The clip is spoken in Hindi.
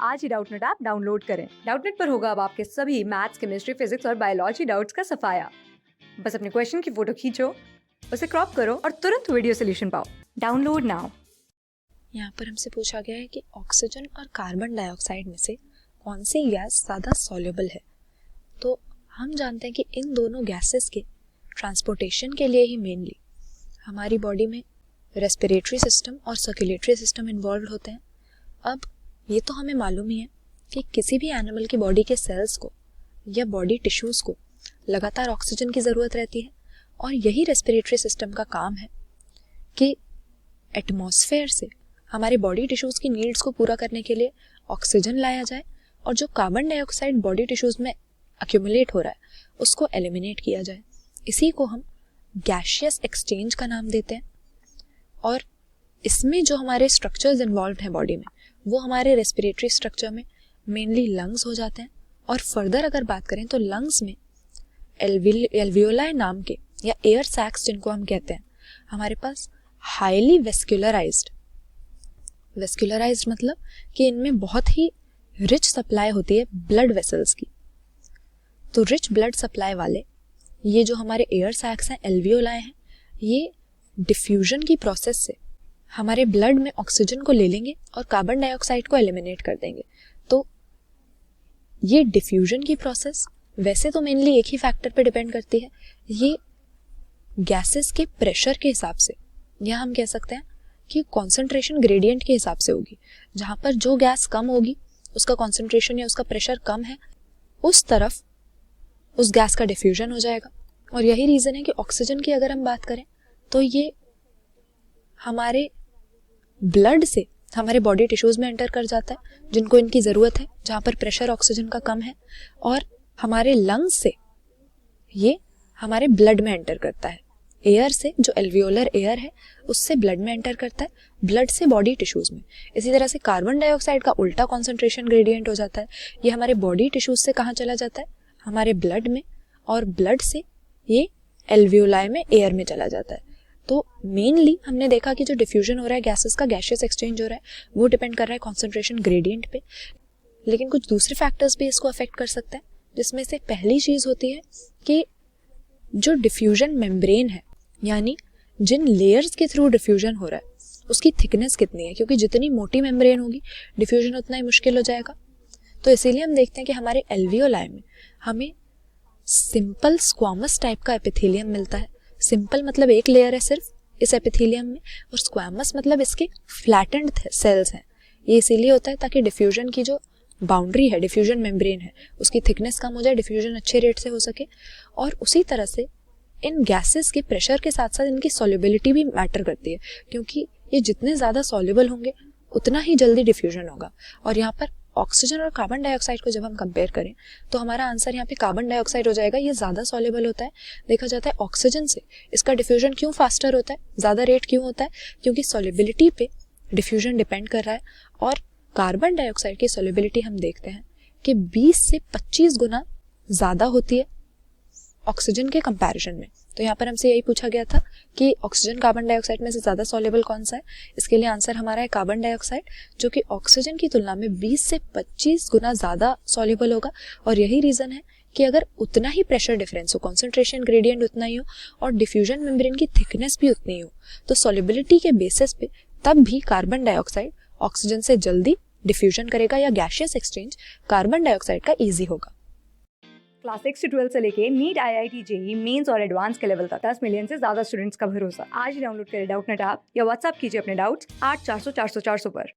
आज ही डाउटनेट ऐप डाउनलोड करें। डाउटनेट पर होगा अब आपके सभी मैथ्स, केमिस्ट्री, फिजिक्स और बायोलॉजी डाउट्स का सफाया। बस अपने क्वेश्चन की फोटो खींचो, उसे क्रॉप करो और तुरंत वीडियो सोल्यूशन पाओ। Download now. यहाँ पर हमसे पूछा गया है कि ऑक्सीजन और कार्बन डाइऑक्साइड में से कौन सी गैस ज़्यादा सॉल्युबल है। तो हम जानते हैं कि इन दोनों गैसेस के ट्रांसपोर्टेशन के लिए ही मेनली हमारी बॉडी में रेस्पिरेटरी सिस्टम और सर्कुलेटरी सिस्टम इन्वॉल्व होते हैं। अब ये तो हमें मालूम ही है कि किसी भी एनिमल की बॉडी के सेल्स को या बॉडी टिश्यूज़ को लगातार ऑक्सीजन की ज़रूरत रहती है और यही रेस्पिरेटरी सिस्टम का काम है कि एटमॉस्फेयर से हमारे बॉडी टिश्यूज़ की नीड्स को पूरा करने के लिए ऑक्सीजन लाया जाए और जो कार्बन डाइऑक्साइड बॉडी टिश्यूज़ में अक्यूमुलेट हो रहा है उसको एलिमिनेट किया जाए। इसी को हम गैशियस एक्सचेंज का नाम देते हैं। और इसमें जो हमारे स्ट्रक्चर्स इन्वॉल्व हैं बॉडी में वो हमारे रेस्पिरेटरी स्ट्रक्चर में मेनली लंग्स हो जाते हैं। और फर्दर अगर बात करें तो लंग्स में एल्वियोलाई नाम के या एयर सैक्स जिनको हम कहते हैं, हमारे पास हाईली वेस्कुलराइज्ड मतलब कि इनमें बहुत ही रिच सप्लाई होती है ब्लड वेसल्स की। तो रिच ब्लड सप्लाई वाले ये जो हमारे एयर सैक्स हैं, एल्वियोलाई हैं, ये डिफ्यूजन की प्रोसेस से हमारे ब्लड में ऑक्सीजन को ले लेंगे और कार्बन डाइऑक्साइड को एलिमिनेट कर देंगे। तो ये डिफ्यूजन की प्रोसेस वैसे तो मेनली एक ही फैक्टर पे डिपेंड करती है, ये गैसेस के प्रेशर के हिसाब से या हम कह सकते हैं कि कॉन्सेंट्रेशन ग्रेडियंट के हिसाब से होगी। जहाँ पर जो गैस कम होगी उसका कॉन्सेंट्रेशन या उसका प्रेशर कम है उस तरफ उस गैस का डिफ्यूजन हो जाएगा। और यही रीज़न है कि ऑक्सीजन की अगर हम बात करें तो ये हमारे ब्लड से हमारे बॉडी टिश्यूज़ में एंटर कर जाता है जिनको इनकी ज़रूरत है, जहाँ पर प्रेशर ऑक्सीजन का कम है। और हमारे लंग्स से ये हमारे ब्लड में एंटर करता है, एयर से जो एल्वियोलर एयर है उससे ब्लड में एंटर करता है, ब्लड से बॉडी टिश्यूज़ में। इसी तरह से कार्बन डाइऑक्साइड का उल्टा कॉन्सेंट्रेशन ग्रेडियंट हो जाता है, ये हमारे बॉडी टिश्यूज़ से कहाँ चला जाता है, हमारे ब्लड में, और ब्लड से ये एल्वियोलाई में एयर में चला जाता है। तो मेनली हमने देखा कि जो डिफ्यूजन हो रहा है गैसेस का, गैशियस एक्सचेंज हो रहा है, वो डिपेंड कर रहा है कॉन्सेंट्रेशन ग्रेडियंट पे। लेकिन कुछ दूसरे फैक्टर्स भी इसको अफेक्ट कर सकते हैं, जिसमें से पहली चीज़ होती है कि जो डिफ्यूजन मेम्ब्रेन है, यानी जिन लेयर्स के थ्रू डिफ्यूजन हो रहा है उसकी थिकनेस कितनी है, क्योंकि जितनी मोटी मेम्ब्रेन होगी डिफ्यूजन उतना ही मुश्किल हो जाएगा। तो इसीलिए हम देखते हैं कि हमारे एल्वियोलाई में हमें सिंपल स्क्वामस टाइप का एपिथेलियम मिलता है। सिंपल मतलब एक लेयर है सिर्फ इस एपिथेलियम में, और स्क्वामस मतलब इसके फ्लैटेंड सेल्स हैं। ये इसीलिए होता है ताकि डिफ्यूजन की जो बाउंड्री है, डिफ्यूजन मेम्ब्रेन है, उसकी थिकनेस कम हो जाए, डिफ्यूजन अच्छे रेट से हो सके। और उसी तरह से इन गैसेस के प्रेशर के साथ साथ इनकी सॉल्युबिलिटी भी मैटर करती है, क्योंकि ये जितने ज़्यादा सॉल्युबल होंगे उतना ही जल्दी डिफ्यूजन होगा। और यहाँ पर ऑक्सीजन और कार्बन डाइऑक्साइड को जब हम कंपेयर करें तो हमारा आंसर यहाँ पे कार्बन डाइऑक्साइड हो जाएगा। ये ज़्यादा सॉल्युबल होता है। देखा जाता है ऑक्सीजन से इसका डिफ्यूजन क्यों फास्टर होता है, ज़्यादा रेट क्यों होता है, क्योंकि सॉल्युबिलिटी पे डिफ्यूजन डिपेंड कर रहा है। और कार्बन डाइऑक्साइड की सॉल्युबिलिटी हम देखते हैं कि 20 से 25 गुना ज़्यादा होती है ऑक्सीजन के कंपैरिजन में। तो यहाँ पर हमसे यही पूछा गया था कि ऑक्सीजन कार्बन डाइऑक्साइड में से ज़्यादा सॉल्युबल कौन सा है। इसके लिए आंसर हमारा है कार्बन डाइऑक्साइड, जो कि ऑक्सीजन की तुलना में 20 से 25 गुना ज़्यादा सॉल्युबल होगा। और यही रीज़न है कि अगर उतना ही प्रेशर डिफरेंस हो, कॉन्सेंट्रेशन ग्रेडियंट उतना ही हो और डिफ्यूजन मेम्ब्रेन की थिकनेस भी उतनी हो, तो सॉल्युबिलिटी के बेसिस पे तब भी कार्बन डाइऑक्साइड ऑक्सीजन से जल्दी डिफ्यूजन करेगा या गैशियस एक्सचेंज कार्बन डाइऑक्साइड का ईजी होगा। क्लास 6 से 12 से लेके नीट, IIT, JEE मेंस और एडवांस के लेवल तक 10 मिलियन से ज्यादा स्टूडेंट्स का भरोसा। आज ही डाउनलोड करें डाउटनेट ऐप या व्हाट्सएप कीजिए अपने डाउट्स 8400 400 400 पर।